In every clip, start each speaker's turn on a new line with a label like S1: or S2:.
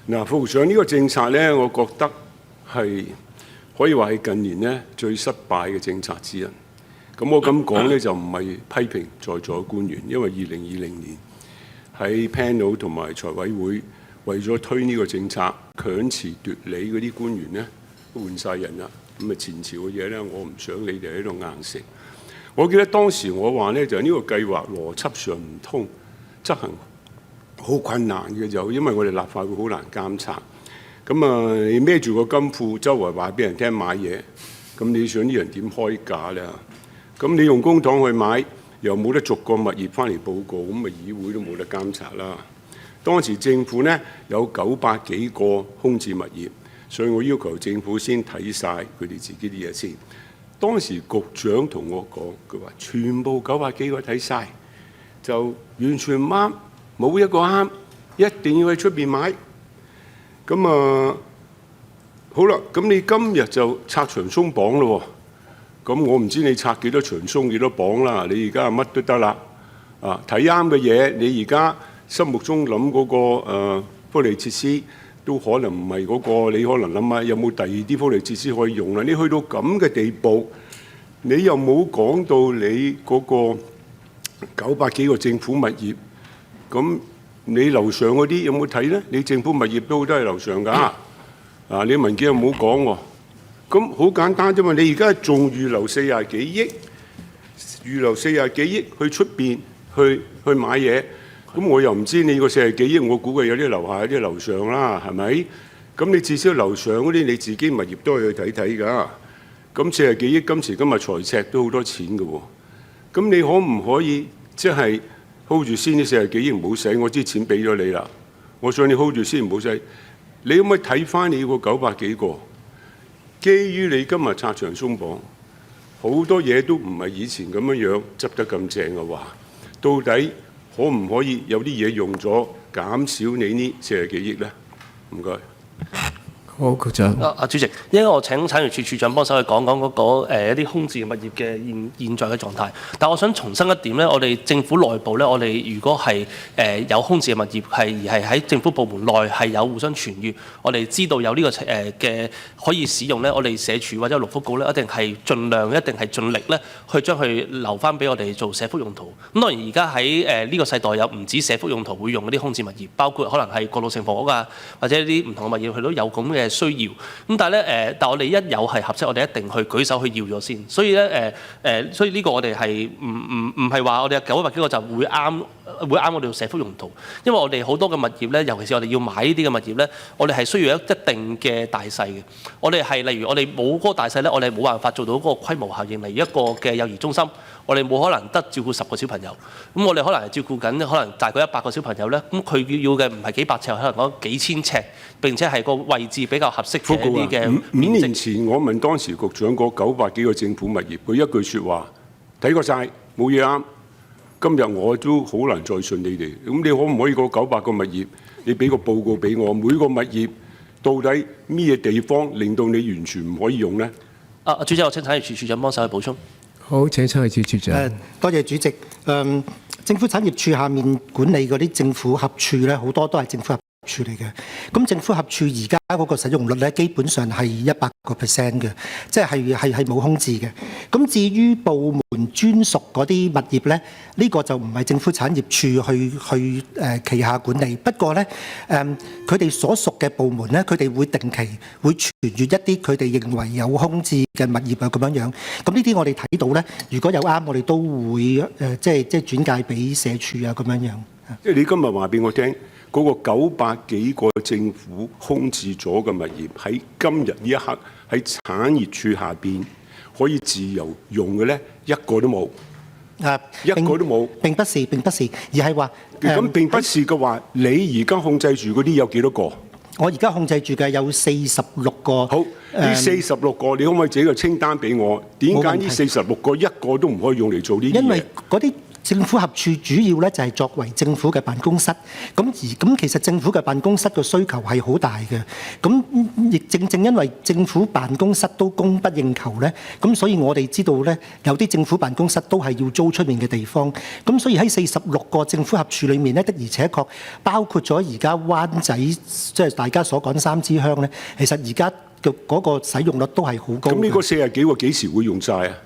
S1: 嗱，副局長呢個政策咧，我覺得係可以話係近年咧最失敗嘅政策之一。咁我咁講咧就唔係批評在座嘅官員，因為2020年喺 panel 同埋財委會為咗推呢個政策強詞奪理嗰啲官員咧都換晒人啦。咁啊前朝嘅嘢咧，我唔想你哋喺度硬食。我記得當時我話咧就係呢個計劃邏輯上唔通，執行好困難嘅，就因為我哋立法會好難監察。咁啊，你孭住個金庫周圍話俾人聽買嘢，咁你想啲人點開價咧？咁你用公帑去買，又冇得逐個物業翻嚟報告，咁咪議會都冇得監察啦。當時政府呢有900幾個空置物業，所以我要求政府先睇晒佢哋自己啲嘢先。當時局長同我講，佢話全部900幾個睇晒，就完全唔啱，冇一個啱，一定要喺出邊買。咁啊，好啦，咁你今日就拆牆鬆綁咯喎。咁我唔知你拆幾多牆鬆幾多綁啦，你而家乜都得啦。啊，睇啱嘅嘢，你而家心目中諗嗰個福利設施都可能唔係嗰個，你可能諗下有冇第二啲福利設施可以用啦。你去到咁嘅地步，你又冇講到你嗰個900幾個政府物業，咁你樓上嗰啲有冇睇咧？你政府物業都係樓上㗎，啊，你文件又冇講喎。咁好簡單啫嘛！你而家仲預留40幾億，預留40幾億去出邊去買嘢，咁我又唔知你個40幾億，我估計有啲樓下有啲樓上啦，係咪？咁你至少樓上嗰啲你自己物業都係去睇睇㗎。咁40幾億今時今日財赤都好多錢㗎喎。咁你可唔可以即係 hold 住先？啲40幾億唔好使，我啲錢俾咗你啦。我想你 hold 住先唔好使。你可唔可以睇翻你個900幾個？基於你今日拆牆鬆綁，好多嘢都唔係以前咁樣執得咁正嘅話，到底可唔可以有啲嘢用咗減少你呢40幾億咧？唔該。
S2: 好，局長。
S3: 主席，應該我請產業署署長幫手去講講嗰個一啲空置物業嘅現在嘅狀態。但我想重申一點咧，我哋政府內部咧，我哋如果係有空置嘅物業而係喺政府部門內係有互相傳閱，我哋知道有呢個嘅可以使用咧，我哋社署或者勞福局咧，一定係盡量一定係盡力咧，去將佢留翻俾我哋做社福用途。咁當然而家喺呢個世代有唔止社福用途會用嗰啲空置物業，包括可能係過渡性房屋啊，或者啲唔同嘅物業佢都有咁嘅需要，咁但係咧但我哋一有係合適，我哋一定去舉手去要咗先。所以咧所以呢個我哋係唔係話我哋有900幾個就會啱我哋做社福用途，因為我哋好多嘅物業咧，尤其是我哋要買呢啲嘅物業咧，我哋係需要一定嘅大細嘅。我哋係例如我哋冇嗰個大細咧，我哋冇辦法做到嗰個規模效應。例如一個嘅幼兒中心，我哋冇可能得照顧10個小朋友，咁我哋可能係照顧緊可能大概100個小朋友咧，咁佢要嘅唔係幾百尺，可能講幾千尺，並且係個位置比較合適嘅一啲嘅面積。
S1: 5年前我問當時局長嗰900幾個政府物業，佢一句説話睇過晒，冇嘢啱。今日我都好難再信你哋，咁你可唔可以嗰900個物業，你俾個報告俾我，每個物業到底咩地方令到你完全唔可以用呢？
S3: 主席，我請產業署署長幫手去補充。
S2: 好，請產業署署長。
S4: 多謝主席。政府產業署下面管理嗰啲政府合署咧，好多都係政府合署嚟嘅。咁政府合署而家嗰個使用率咧，基本上係100%嘅，即係冇空置嘅。咁至於部門專屬嗰啲物業咧，呢個就唔係政府產業署去旗下管理。不過咧，佢哋所屬嘅部門咧，佢哋會定期會傳閱一啲佢哋認為有空置嘅物業啊，咁樣樣。咁呢啲我哋睇到咧，如果有啱，我哋都會即係轉介俾社署啊，咁樣樣。
S1: 即係你今日話俾我聽，嗰個900幾個政府空置咗嘅物業喺今日呢一刻喺產業署下邊可以自由用嘅咧，一個都冇。一個都冇。並不是，而係話咁並不是嘅話，你而家控制住嗰啲有幾多個？
S4: 我而家控制住嘅有46個。
S1: 好，呢46個，你可唔可以整個清單俾我？點解呢46個一個都唔可以用嚟做呢啲嘢？
S4: 因為嗰啲政府合署主要咧就係作為政府嘅辦公室，咁其實政府嘅辦公室嘅需求係好大嘅，咁亦正因為政府辦公室都供不應求咧，咁所以我哋知道咧有啲政府辦公室都係要租出面嘅地方，咁所以喺46個政府合署裏面咧，的而且確包括咗而家灣仔即係大家所講3支香咧，其實而家嘅嗰個使用率都係好高。
S1: 咁呢個40幾個幾時會用晒啊？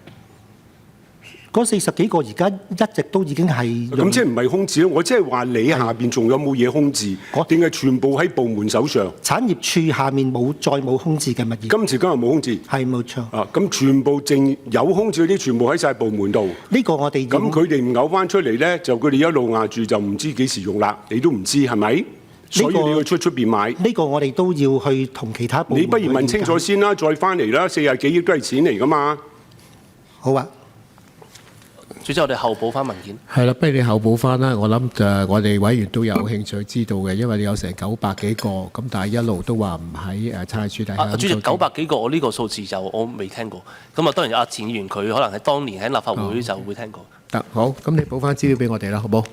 S4: 嗰40幾個而家一直都已經係
S1: 咁即係唔係空置咯？我即係話你下邊仲有冇嘢空置，定係全部喺部門手上？
S4: 產業署下面再冇空置嘅物業。
S1: 今日冇空置，
S4: 係冇錯。
S1: 啊，咁全部淨有空置嗰啲，全部喺晒部門度。
S4: 呢個我哋
S1: 咁佢哋唔嘔翻出嚟咧，就佢哋一路壓住，就唔知幾時用啦。你都唔知係咪？所以你要出邊買。
S4: 呢個我哋都要去同其他部門。
S1: 你不如問清楚先啦，再翻嚟啦。40幾億都係錢嚟噶嘛。
S4: 好啊。
S3: 主席，我哋後補翻文件。
S2: 係啦，不如你後補翻啦。我諗我哋委員都有興趣知道嘅，因為你有成900幾個，咁但係一路都話唔喺差處底下。
S3: 主席900幾個，我呢個數字我未聽過。咁啊，當然前議員佢可能係當年喺立法會就會聽過。
S2: 得好，咁你補翻資料俾我哋啦，好冇？